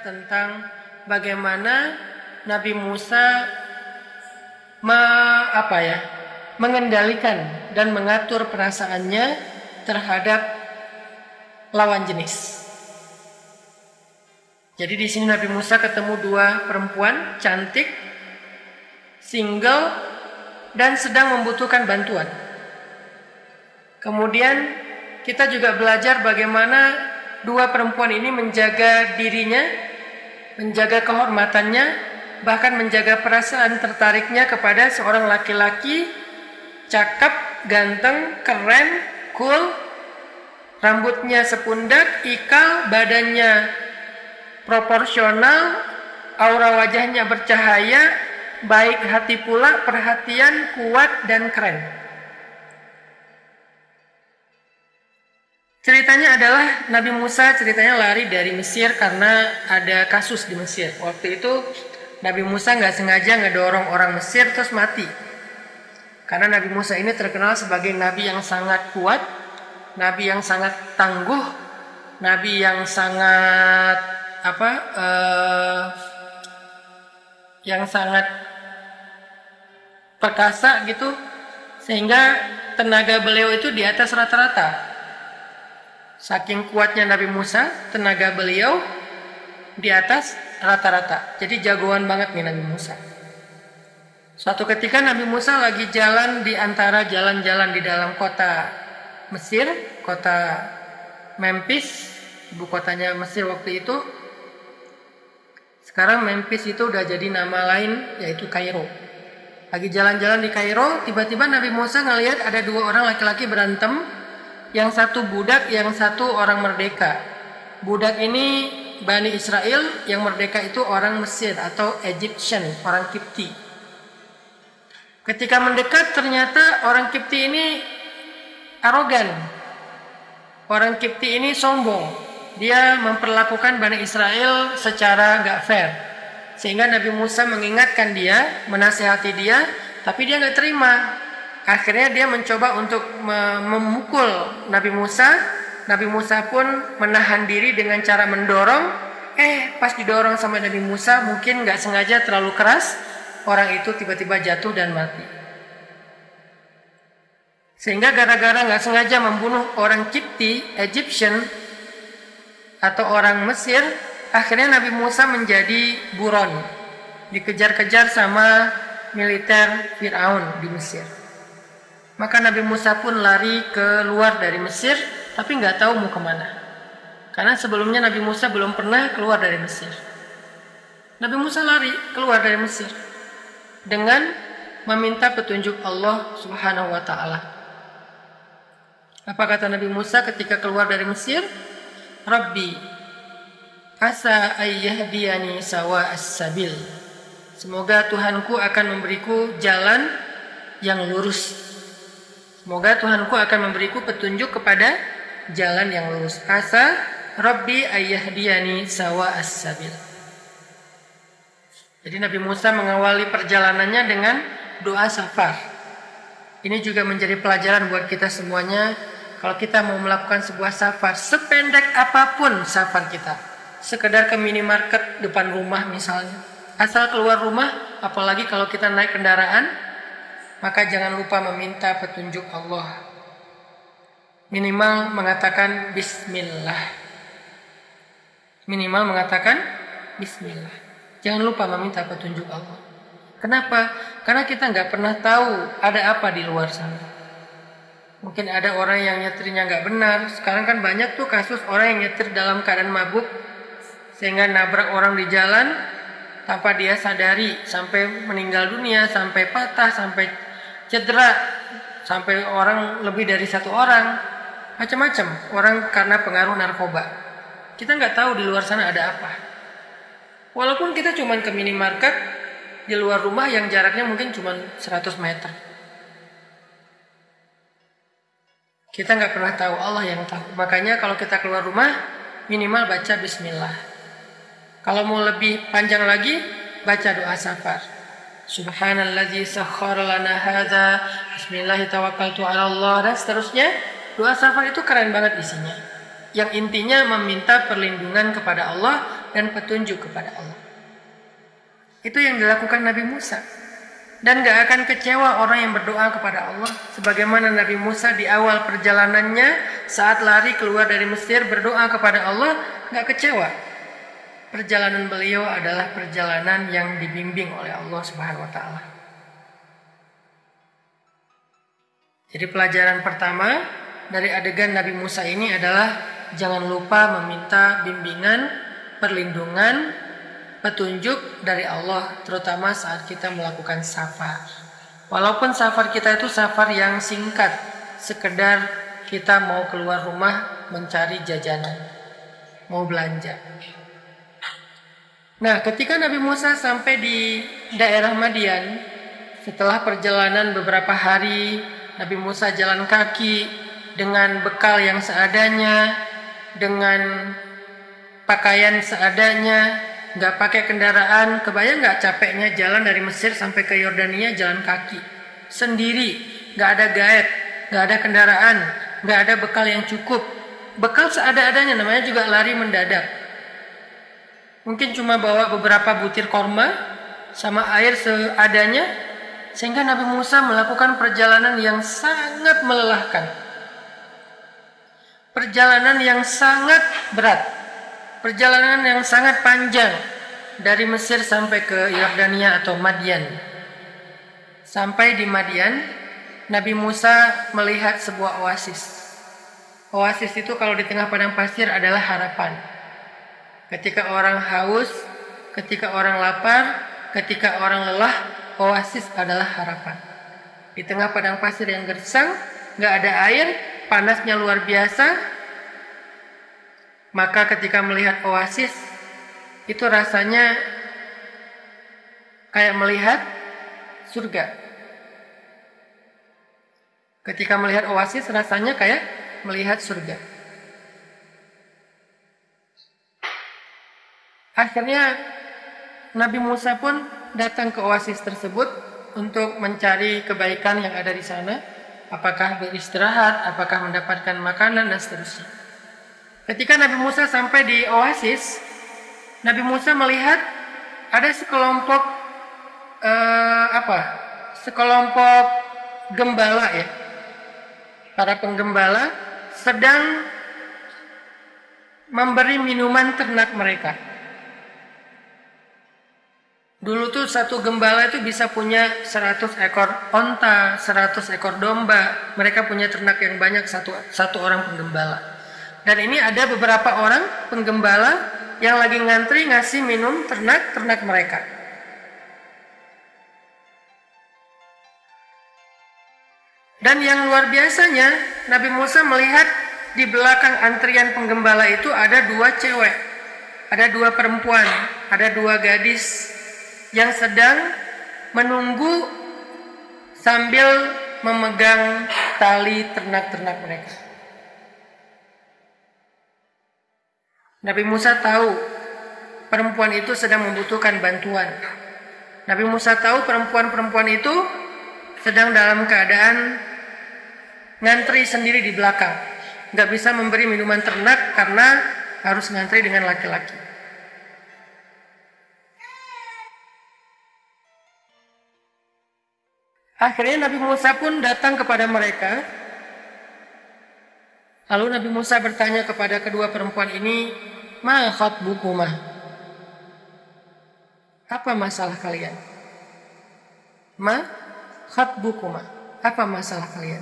tentang bagaimana Nabi Musa mengendalikan dan mengatur perasaannya terhadap lawan jenis. Jadi di sini Nabi Musa ketemu dua perempuan cantik, single, dan sedang membutuhkan bantuan. Kemudian kita juga belajar bagaimana dua perempuan ini menjaga dirinya, menjaga kehormatannya, bahkan menjaga perasaan tertariknya kepada seorang laki-laki cakep, ganteng, keren, cool, rambutnya sepundak, ikal, badannya proporsional, aura wajahnya bercahaya, baik hati pula, perhatian, kuat, dan keren. Ceritanya adalah Nabi Musa ceritanya lari dari Mesir karena ada kasus di Mesir. Waktu itu Nabi Musa nggak sengaja ngedorong orang Mesir terus mati. Karena Nabi Musa ini terkenal sebagai Nabi yang sangat kuat, Nabi yang sangat tangguh, Nabi yang sangat yang sangat perkasa gitu, sehingga tenaga beliau itu di atas rata-rata. Saking kuatnya Nabi Musa, tenaga beliau di atas rata-rata. Jadi jagoan banget nih Nabi Musa. Suatu ketika Nabi Musa lagi jalan di antara jalan-jalan di dalam kota Mesir, kota Memphis, ibu kotanya Mesir waktu itu. Sekarang Memphis itu udah jadi nama lain, yaitu Kairo. Lagi jalan-jalan di Kairo, tiba-tiba Nabi Musa ngelihat ada dua orang laki-laki berantem. Yang satu budak, yang satu orang merdeka. Budak ini Bani Israel, yang merdeka itu orang Mesir atau Egyptian, orang Kipti. Ketika mendekat ternyata orang Kipti ini arogan. Orang Kipti ini sombong. Dia memperlakukan Bani Israel secara gak fair. Sehingga Nabi Musa mengingatkan dia, menasihati dia, tapi dia gak terima. Akhirnya dia mencoba untuk memukul Nabi Musa. Nabi Musa pun menahan diri dengan cara mendorong. Pas didorong sama Nabi Musa, mungkin gak sengaja terlalu keras, orang itu tiba-tiba jatuh dan mati. Sehingga gara-gara gak sengaja membunuh orang Kipti, Egyptian, atau orang Mesir, akhirnya Nabi Musa menjadi buron. Dikejar-kejar sama militer Fir'aun di Mesir. Maka Nabi Musa pun lari keluar dari Mesir, tapi nggak tahu mau kemana. Karena sebelumnya Nabi Musa belum pernah keluar dari Mesir. Nabi Musa lari keluar dari Mesir dengan meminta petunjuk Allah Subhanahu wa Ta'ala. Apa kata Nabi Musa ketika keluar dari Mesir? Rabbi asa ayyahdiyani sawa as-sabil. Semoga Tuhanku akan memberiku jalan yang lurus. Semoga Tuhanku akan memberiku petunjuk kepada jalan yang lurus. Asa Rabbi ayyahdiyani sawa as-sabil. Jadi Nabi Musa mengawali perjalanannya dengan doa safar. Ini juga menjadi pelajaran buat kita semuanya. Kalau kita mau melakukan sebuah safar, sependek apapun safar kita, sekedar ke minimarket depan rumah misalnya, asal keluar rumah, apalagi kalau kita naik kendaraan, maka jangan lupa meminta petunjuk Allah. Minimal mengatakan Bismillah. Minimal mengatakan Bismillah. Jangan lupa meminta petunjuk Allah. Kenapa? Karena kita nggak pernah tahu ada apa di luar sana. Mungkin ada orang yang nyetirnya nggak benar. Sekarang kan banyak tuh kasus orang yang nyetir dalam keadaan mabuk sehingga nabrak orang di jalan tanpa dia sadari, sampai meninggal dunia, sampai patah, sampai cedera, sampai orang lebih dari satu orang, macam-macam orang karena pengaruh narkoba. Kita nggak tahu di luar sana ada apa. Walaupun kita cuma ke minimarket di luar rumah yang jaraknya mungkin cuma 100 meter. Kita nggak pernah tahu, Allah yang tahu. Makanya kalau kita keluar rumah, minimal baca Bismillah. Kalau mau lebih panjang lagi, baca doa safar. Subhanalladzi sakhkhara lana hadza, bismillahi tawakkaltu 'ala Allah, dan seterusnya. Doa safar itu keren banget isinya. Yang intinya meminta perlindungan kepada Allah dan petunjuk kepada Allah. Itu yang dilakukan Nabi Musa. Dan gak akan kecewa orang yang berdoa kepada Allah. Sebagaimana Nabi Musa di awal perjalanannya saat lari keluar dari Mesir berdoa kepada Allah, gak kecewa. Perjalanan beliau adalah perjalanan yang dibimbing oleh Allah Subhanahu wa Ta'ala. Jadi pelajaran pertama dari adegan Nabi Musa ini adalah jangan lupa meminta bimbingan, perlindungan, petunjuk dari Allah, terutama saat kita melakukan safar. Walaupun safar kita itu safar yang singkat, sekedar kita mau keluar rumah mencari jajanan, mau belanja. Nah, ketika Nabi Musa sampai di daerah Madian, setelah perjalanan beberapa hari, Nabi Musa jalan kaki dengan bekal yang seadanya, dengan pakaian seadanya, nggak pakai kendaraan. Kebayang nggak capeknya jalan dari Mesir sampai ke Yordania jalan kaki sendiri, nggak ada guide, nggak ada kendaraan, nggak ada bekal yang cukup, bekal seada-adanya, namanya juga lari mendadak. Mungkin cuma bawa beberapa butir korma sama air seadanya, sehingga Nabi Musa melakukan perjalanan yang sangat melelahkan, perjalanan yang sangat berat, perjalanan yang sangat panjang dari Mesir sampai ke Yordania atau Madian. Sampai di Madian, Nabi Musa melihat sebuah oasis. Oasis itu kalau di tengah padang pasir adalah harapan. Ketika orang haus, ketika orang lapar, ketika orang lelah, oasis adalah harapan. Di tengah padang pasir yang gersang, gak ada air, panasnya luar biasa, maka ketika melihat oasis, itu rasanya kayak melihat surga. Ketika melihat oasis, rasanya kayak melihat surga. Akhirnya Nabi Musa pun datang ke oasis tersebut untuk mencari kebaikan yang ada di sana. Apakah beristirahat, apakah mendapatkan makanan, dan seterusnya. Ketika Nabi Musa sampai di oasis, Nabi Musa melihat ada sekelompok sekelompok gembala ya. Para penggembala sedang memberi minuman ternak mereka. Dulu tuh satu gembala itu bisa punya 100 ekor onta, 100 ekor domba. Mereka punya ternak yang banyak, satu orang penggembala. Dan ini ada beberapa orang penggembala yang lagi ngantri ngasih minum ternak mereka. Dan yang luar biasanya, Nabi Musa melihat di belakang antrian penggembala itu ada 2 cewek, ada 2 perempuan, ada 2 gadis yang sedang menunggu sambil memegang tali ternak-ternak mereka. Nabi Musa tahu perempuan itu sedang membutuhkan bantuan. Nabi Musa tahu perempuan-perempuan itu sedang dalam keadaan ngantri sendiri di belakang. Gak bisa memberi minuman ternak karena harus ngantri dengan laki-laki. Akhirnya Nabi Musa pun datang kepada mereka. Lalu Nabi Musa bertanya kepada kedua perempuan ini, "Ma khatbukuma?" Apa masalah kalian? Ma khatbukuma? Apa masalah kalian?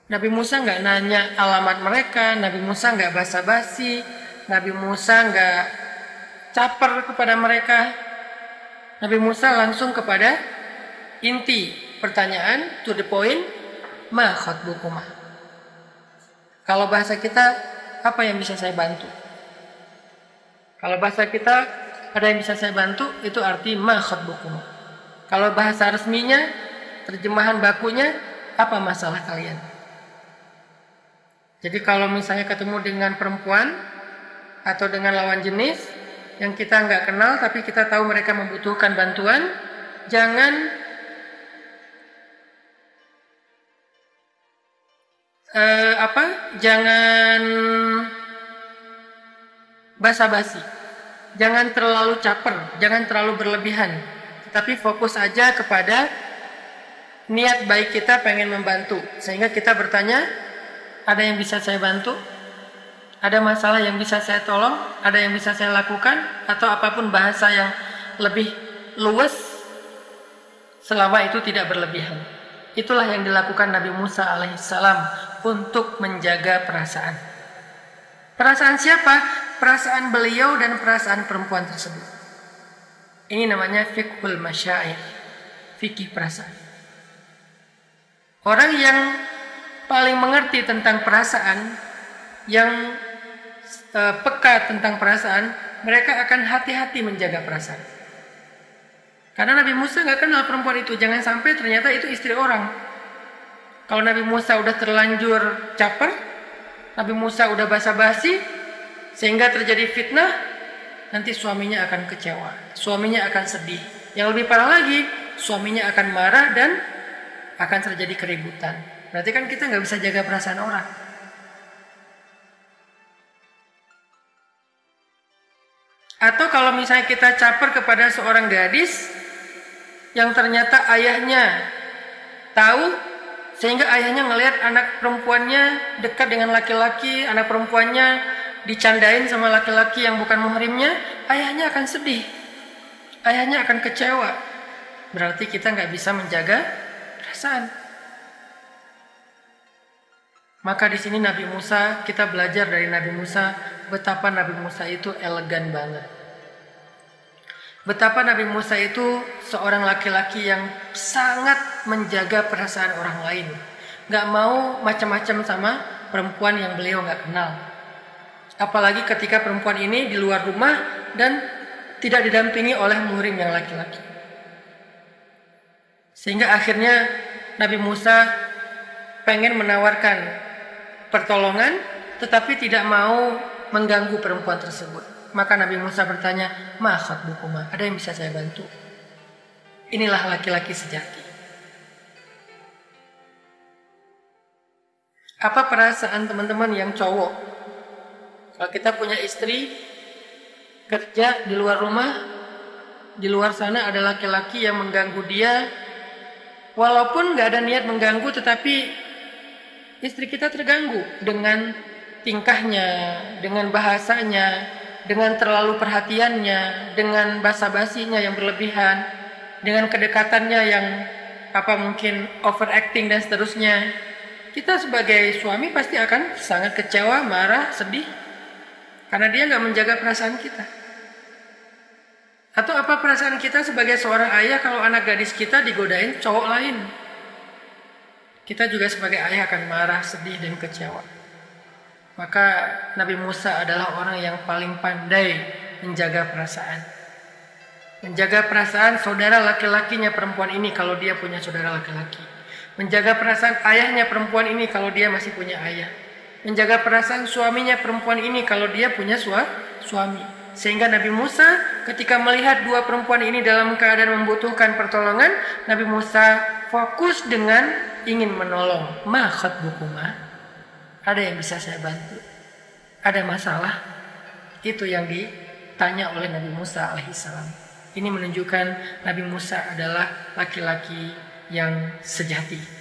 Nabi Musa nggak nanya alamat mereka, Nabi Musa nggak basa-basi, Nabi Musa nggak caper kepada mereka. Nabi Musa langsung kepada inti pertanyaan, to the point, ma khatbukuma. Kalau bahasa kita, apa yang bisa saya bantu? Kalau bahasa kita, ada yang bisa saya bantu, itu arti ma khatbukuma. Kalau bahasa resminya, terjemahan bakunya, apa masalah kalian? Jadi kalau misalnya ketemu dengan perempuan atau dengan lawan jenis yang kita nggak kenal tapi kita tahu mereka membutuhkan bantuan, jangan jangan basa-basi. Jangan terlalu caper, jangan terlalu berlebihan. Tetapi fokus aja kepada niat baik kita pengen membantu. Sehingga kita bertanya, ada yang bisa saya bantu? Ada masalah yang bisa saya tolong? Ada yang bisa saya lakukan? Atau apapun bahasa yang lebih luwes, selama itu tidak berlebihan. Itulah yang dilakukan Nabi Musa alaihissalam untuk menjaga perasaan. Perasaan siapa? Perasaan beliau dan perasaan perempuan tersebut. Ini namanya fiqhul masyair, fikih perasaan. Orang yang paling mengerti tentang perasaan, yang peka tentang perasaan, mereka akan hati-hati menjaga perasaan. Karena Nabi Musa nggak kenal perempuan itu. Jangan sampai ternyata itu istri orang. Kalau Nabi Musa udah terlanjur caper, Nabi Musa udah basa-basi, sehingga terjadi fitnah, nanti suaminya akan kecewa, suaminya akan sedih. Yang lebih parah lagi, suaminya akan marah dan akan terjadi keributan. Berarti kan kita nggak bisa jaga perasaan orang. Atau kalau misalnya kita caper kepada seorang gadis yang ternyata ayahnya tahu, sehingga ayahnya ngelihat anak perempuannya dekat dengan laki-laki, anak perempuannya dicandain sama laki-laki yang bukan muhrimnya, ayahnya akan sedih, ayahnya akan kecewa. Berarti kita nggak bisa menjaga perasaan. Maka di sini Nabi Musa, kita belajar dari Nabi Musa betapa Nabi Musa itu elegan banget. Betapa Nabi Musa itu seorang laki-laki yang sangat menjaga perasaan orang lain. Gak mau macam-macam sama perempuan yang beliau gak kenal. Apalagi ketika perempuan ini di luar rumah dan tidak didampingi oleh muhrim yang laki-laki. Sehingga akhirnya Nabi Musa pengen menawarkan pertolongan, tetapi tidak mau mengganggu perempuan tersebut. Maka Nabi Musa bertanya, ma khatbukuma, ada yang bisa saya bantu? Inilah laki-laki sejati. Apa perasaan teman-teman yang cowok? Kalau kita punya istri, kerja di luar rumah, di luar sana ada laki-laki yang mengganggu dia, walaupun gak ada niat mengganggu, tetapi istri kita terganggu dengan tingkahnya, dengan bahasanya, dengan terlalu perhatiannya, dengan basa-basinya yang berlebihan, dengan kedekatannya yang mungkin overacting dan seterusnya. Kita sebagai suami pasti akan sangat kecewa, marah, sedih, karena dia nggak menjaga perasaan kita. Atau apa perasaan kita sebagai seorang ayah kalau anak gadis kita digodain cowok lain? Kita juga sebagai ayah akan marah, sedih, dan kecewa. Maka Nabi Musa adalah orang yang paling pandai menjaga perasaan. Menjaga perasaan saudara laki-lakinya perempuan ini kalau dia punya saudara laki-laki. Menjaga perasaan ayahnya perempuan ini kalau dia masih punya ayah. Menjaga perasaan suaminya perempuan ini kalau dia punya suami. Sehingga Nabi Musa ketika melihat dua perempuan ini dalam keadaan membutuhkan pertolongan, Nabi Musa fokus dengan ingin menolong. Ma khatbukuma, ada yang bisa saya bantu? Ada masalah? Itu yang ditanya oleh Nabi Musa alaihissalam. Ini menunjukkan Nabi Musa adalah laki-laki yang sejati.